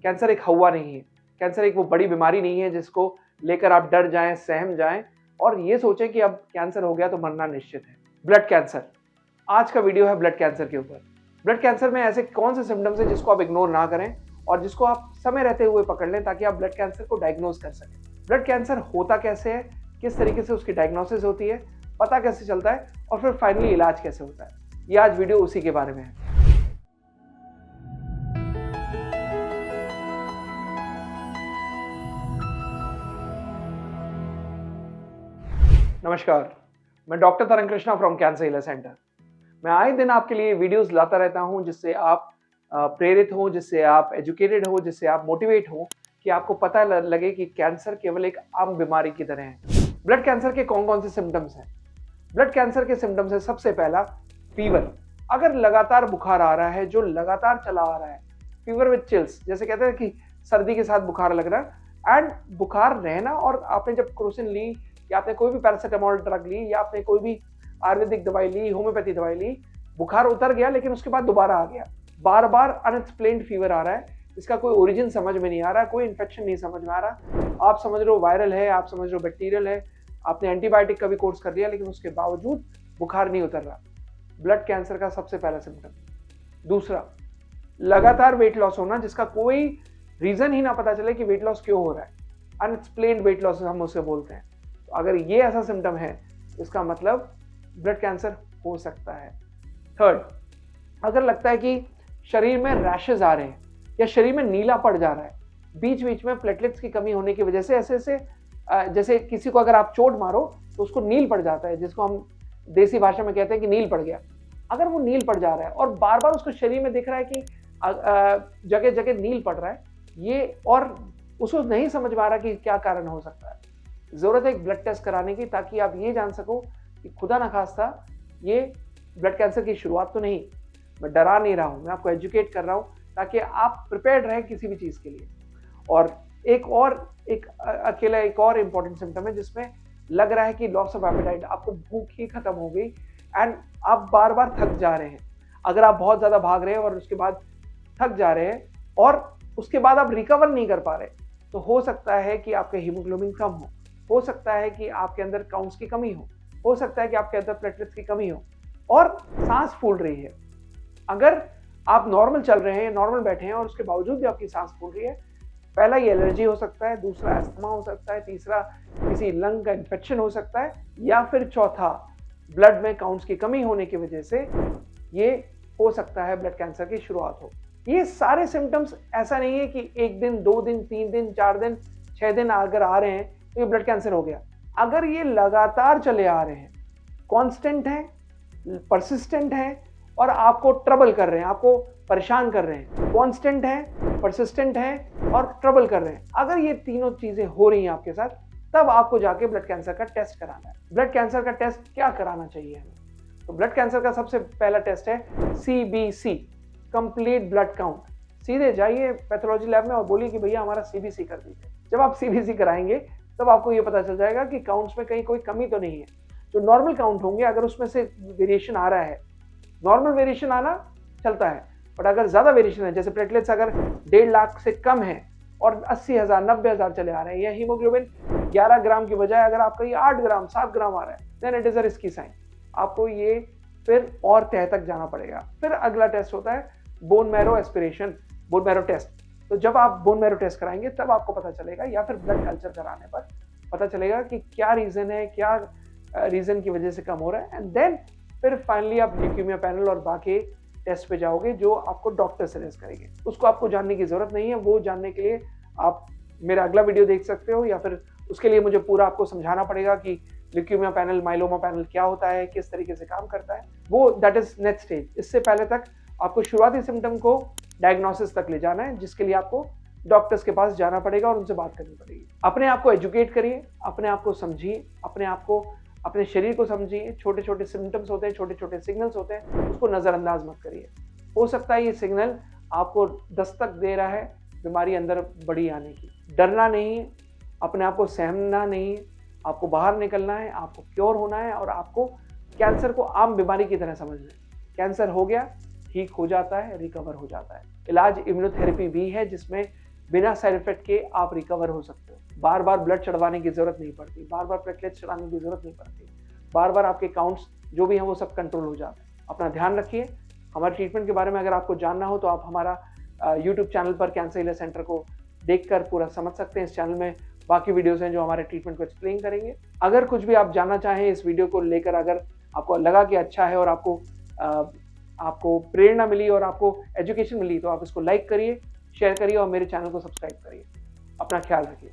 Cancer एक हवा नहीं है, कैंसर एक वो बड़ी बीमारी नहीं है जिसको लेकर आप डर जाएं, सहम जाएं और ये सोचें कि अब कैंसर हो गया तो मरना निश्चित है। ब्लड कैंसर, आज का वीडियो है ब्लड कैंसर के ऊपर। ब्लड कैंसर में ऐसे कौन से सिम्टम्स हैं जिसको आप इग्नोर ना करें और जिसको आप समय रहते हुए पकड़ लें ताकि आप ब्लड कैंसर को डायग्नोज कर सकें। ब्लड कैंसर होता कैसे है, किस तरीके से उसकी डायग्नोसिस होती है, पता कैसे चलता है और फिर फाइनली इलाज कैसे होता है, ये आज वीडियो उसी के बारे में है। नमस्कार, मैं डॉक्टर तरंग Krishna from cancer healer centre. मैं आए दिन आपके लिए वीडियोस लाता रहता हूं जिससे आप प्रेरित हो, जिससे आप एजुकेटेड हो, जिससे आप मोटिवेट हो कि आपको पता लगे कि कैंसर केवल एक आम बीमारी की तरह है। ब्लड कैंसर के कौन कौन से सिम्टम्स हैं? ब्लड कैंसर के सिम्टम्स है सबसे पहला फीवर। अगर लगातार बुखार आ रहा है जो लगातार चला आ रहा है, फीवर विद चिल्स, जैसे कहते हैं कि सर्दी के साथ बुखार लग रहा है एंड बुखार रहना, और आपने जब क्रोसिन ली या आपने कोई भी पैरासिटामोल ड्रग ली या आपने कोई भी आयुर्वेदिक दवाई ली, होम्योपैथी दवाई ली, बुखार उतर गया लेकिन उसके बाद दोबारा आ गया, बार बार अनएक्सप्लेन्ड फीवर आ रहा है, इसका कोई ओरिजिन समझ में नहीं आ रहा, कोई इन्फेक्शन नहीं समझ में आ रहा, आप समझ रहे हो वायरल है, आप समझ रहे हो बैक्टीरियल है, आपने एंटीबायोटिक का भी कोर्स कर लिया लेकिन उसके बावजूद बुखार नहीं उतर रहा, ब्लड कैंसर का सबसे पहला सिम्टम। दूसरा, लगातार वेट लॉस होना जिसका कोई रीजन ही ना पता चले कि वेट लॉस क्यों हो रहा है, अनएक्सप्लेन्ड वेट लॉस हम उसे बोलते हैं। तो अगर ये ऐसा सिम्टम है इसका मतलब ब्लड कैंसर हो सकता है। थर्ड, अगर लगता है कि शरीर में रैशेज आ रहे हैं या शरीर में नीला पड़ जा रहा है, बीच बीच में प्लेटलेट्स की कमी होने की वजह से ऐसे जैसे किसी को अगर आप चोट मारो तो उसको नील पड़ जाता है, जिसको हम देसी भाषा में कहते हैं कि नील पड़ गया। अगर वो नील पड़ जा रहा है और बार बार उसको शरीर में दिख रहा है कि जगह जगह नील पड़ रहा है, ये और उसको नहीं समझ में आ रहा कि क्या कारण हो सकता है, जरूरत है एक ब्लड टेस्ट कराने की ताकि आप ये जान सको कि खुदा न खास्ता ये ब्लड कैंसर की शुरुआत तो नहीं। मैं डरा नहीं रहा हूँ, मैं आपको एजुकेट कर रहा हूँ ताकि आप प्रिपेयर्ड रहें किसी भी चीज़ के लिए। और एक और इम्पॉर्टेंट सिम्टम है जिसमें लग रहा है कि लॉस ऑफ एपेटाइट, आपको भूख ही खत्म हो गई एंड आप बार बार थक जा रहे हैं। अगर आप बहुत ज़्यादा भाग रहे हैं और उसके बाद थक जा रहे हैं और उसके बाद आप रिकवर नहीं कर पा रहे, तो हो सकता है कि आपके हीमोग्लोबिन कम हो सकता है कि आपके अंदर काउंट्स की कमी हो सकता है कि आपके अंदर प्लेटलेट्स की कमी हो और सांस फूल रही है। अगर आप नॉर्मल चल रहे हैं, नॉर्मल बैठे हैं और उसके बावजूद भी आपकी सांस फूल रही है, पहला ये एलर्जी हो सकता है, दूसरा अस्थमा हो सकता है, तीसरा किसी लंग का इन्फेक्शन हो सकता है, या फिर चौथा ब्लड में काउंट्स की कमी होने की वजह से ये हो सकता है ब्लड कैंसर की शुरुआत हो। ये सारे सिम्टम्स ऐसा नहीं है कि 1 दिन, 2 दिन, 3 दिन, 4 दिन, 6 दिन अगर आ रहे हैं तो ये ब्लड कैंसर हो गया। अगर ये लगातार चले आ रहे हैं, कांस्टेंट हैं, परसिस्टेंट हैं और आपको ट्रबल कर रहे हैं, आपको परेशान कर रहे हैं, कांस्टेंट हैं, परसिस्टेंट हैं और ट्रबल कर रहे हैं, अगर ये तीनों चीजें हो रही हैं आपके साथ, तब आपको जाके ब्लड कैंसर का टेस्ट कराना है। ब्लड कैंसर का टेस्ट क्या कराना चाहिए हमें? तो ब्लड कैंसर का सबसे पहला टेस्ट है CBC, कंप्लीट ब्लड काउंट। सीधे जाइए पैथोलॉजी लैब में और बोलिए कि भैया हमारा CBC कर दीजिए। जब आप CBC कराएंगे तब आपको ये पता चल जाएगा कि काउंट्स में कहीं कोई कमी तो नहीं है। जो नॉर्मल काउंट होंगे, अगर उसमें से वेरिएशन आ रहा है, नॉर्मल वेरिएशन आना चलता है, बट अगर ज़्यादा वेरिएशन है, जैसे प्लेटलेट्स अगर 1.5 लाख से कम है और 80,000, 90,000 चले आ रहे हैं, या हीमोग्लोबिन 11 ग्राम की बजाय अगर आपका ये 8 ग्राम, 7 ग्राम आ रहा है, then it is a risky sign. आपको ये फिर और तह तक जाना पड़ेगा। फिर अगला टेस्ट होता है bone marrow aspiration, bone marrow test. तो जब आप बोन मैरो टेस्ट कराएंगे तब आपको पता चलेगा, या फिर ब्लड कल्चर कराने पर पता चलेगा कि क्या रीज़न है, क्या रीज़न की वजह से कम हो रहा है, एंड देन फिर फाइनली आप ल्यूकेमिया पैनल और बाकी टेस्ट पे जाओगे जो आपको डॉक्टर सजेस्ट करेंगे। उसको आपको जानने की ज़रूरत नहीं है, वो जानने के लिए आप मेरा अगला वीडियो देख सकते हो, या फिर उसके लिए मुझे पूरा आपको समझाना पड़ेगा कि ल्यूकेमिया पैनल, माइलोमा पैनल क्या होता है, किस तरीके से काम करता है, वो दैट इज नेक्स्ट स्टेज। इससे पहले तक आपको शुरुआती सिम्टम को डायग्नोसिस तक ले जाना है, जिसके लिए आपको डॉक्टर्स के पास जाना पड़ेगा और उनसे बात करनी पड़ेगी। अपने आप को एजुकेट करिए, अपने आप को समझिए, अपने आप को, अपने शरीर को समझिए। छोटे छोटे सिम्टम्स होते हैं, छोटे छोटे सिग्नल्स होते हैं, उसको नज़रअंदाज मत करिए। हो सकता है ये सिग्नल आपको दस्तक दे रहा है बीमारी अंदर बड़ी आने की। डरना नहीं, अपने आप को सहमना नहीं, आपको बाहर निकलना है, आपको क्योर होना है और आपको कैंसर को आम बीमारी की तरह समझना है। कैंसर हो गया, ठीक हो जाता है, रिकवर हो जाता है। इलाज इम्यूनोथेरेपी भी है जिसमें बिना साइड इफेक्ट के आप रिकवर हो सकते हो। बार बार ब्लड चढ़वाने की जरूरत नहीं पड़ती, बार बार प्लेटलेट्स चढ़ाने की जरूरत नहीं पड़ती, बार बार आपके काउंट्स जो भी हैं वो सब कंट्रोल हो जाते हैं। अपना ध्यान रखिए। हमारे ट्रीटमेंट के बारे में अगर आपको जानना हो तो आप हमारा यूट्यूब चैनल पर कैंसर हीलर सेंटर को देखकर पूरा समझ सकते हैं। इस चैनल में बाकी वीडियोस हैं जो हमारे ट्रीटमेंट को एक्सप्लेन करेंगे। अगर कुछ भी आप जानना चाहें इस वीडियो को लेकर, अगर आपको लगा कि अच्छा है और आपको प्रेरणा मिली और आपको एजुकेशन मिली, तो आप इसको लाइक करिए, शेयर करिए और मेरे चैनल को सब्सक्राइब करिए। अपना ख्याल रखिए।